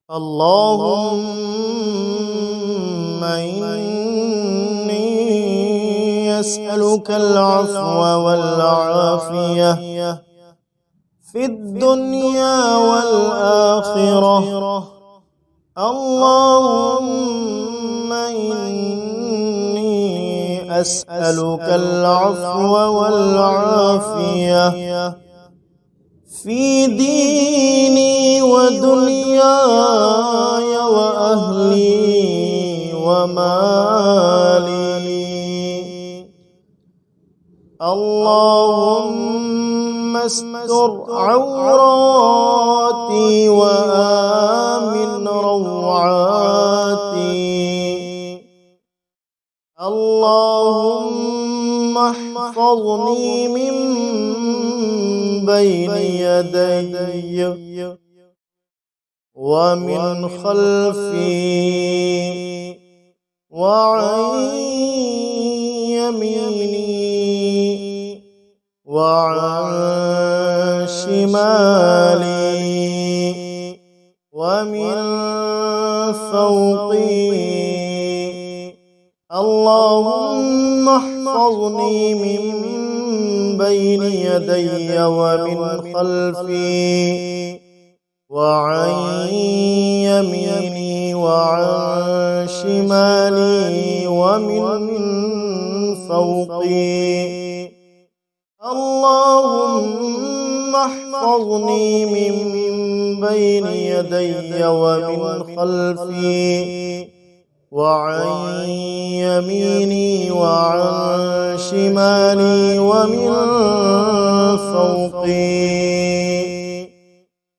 اللهم إني أسألك العفو والعافية في الدنيا والآخرة. اللهم إني أسألك العفو والعافية في ديني ودنياي وأهلي ومالي. اللهم استر عوراتي وآمن روعاتي. اللهم احفظني من بين يدي ومن خلفي وعن يميني وعن شمالي ومن فوقي. اللهم احفظني من بين يدي ومن خلفي وعن يميني وعن شمالي ومن فوقي. اللهم احفظني من بين يدي ومن خلفي وعن يميني وعن شمالي ومن فوقي.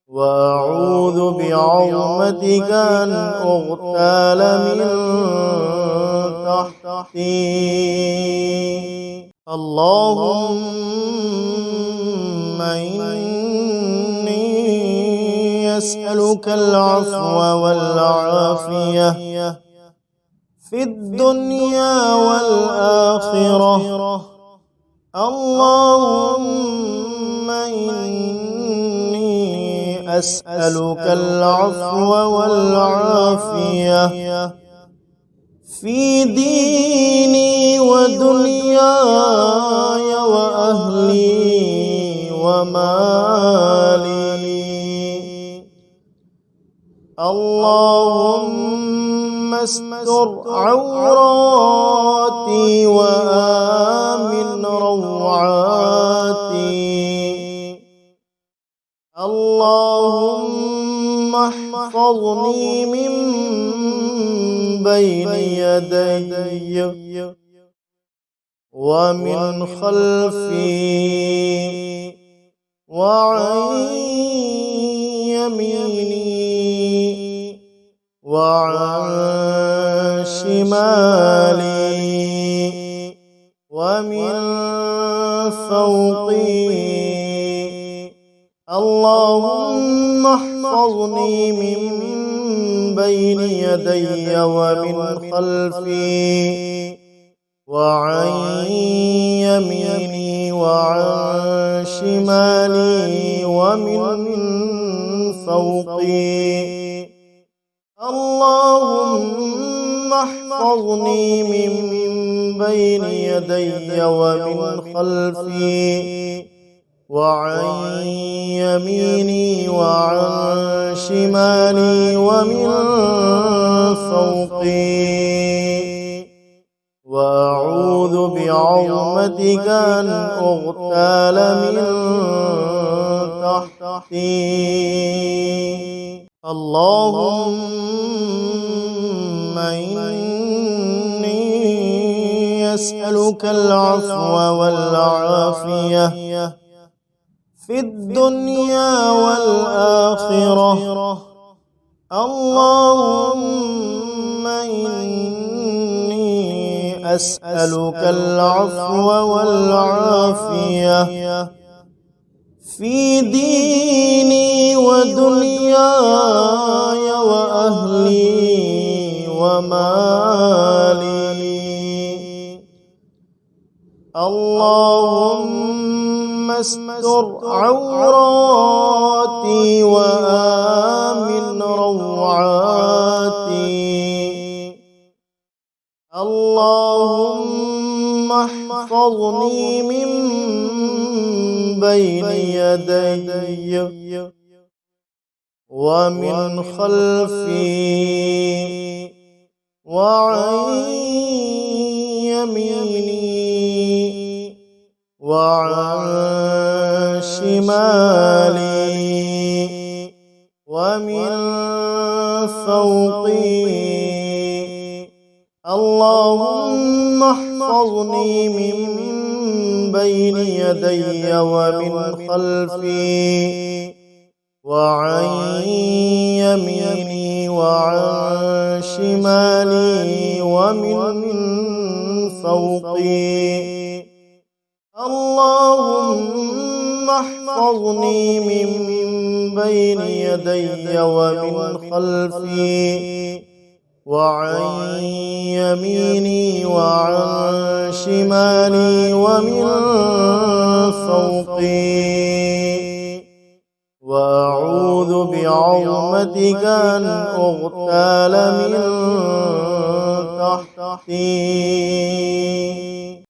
وأعوذ بعظمتك أن أغتال من تحتي. اللهم إني أسألك العفو والعافية في الدنيا والآخرة. اللهم إني أسألك العفو والعافية في ديني ودنياي وأهلي ومالي. اللهم استر عوراتي وآمن روعاتي. اللهم احفظني من بين يدي ومن خلفي وعن يميني وعن شمالي ومن فوقي. اللهم احفظني من بين يدي ومن خلفي وعن يميني وعن شمالي ومن فوقي. اللهم احفظني من بين يدي ومن خلفي وعن يميني وعن شمالي ومن فوقي. وأعوذ بعظمتك أن أغتال من تحتي. اللهم إني أسألك العفو والعافية في الدنيا والآخرة. اللهم إني أسألك العفو والعافية في ديني ودنياي وأهلي ومالي. اللهم استر عوراتي وآمن روعاتي. روعاتي. اللهم احفظني من بين يدي ومن خلفي وعن يميني وعن شمالي ومن فوقي. اللهم احفظني من بين يدي ومن خلفي وعن يميني وعن شمالي ومن فوقي. اللهم احفظني من بين يدي ومن خلفي وعن يميني وعن شمالي ومن فوقي. وأعوذ بعظمتك أن أغتال من تحتي.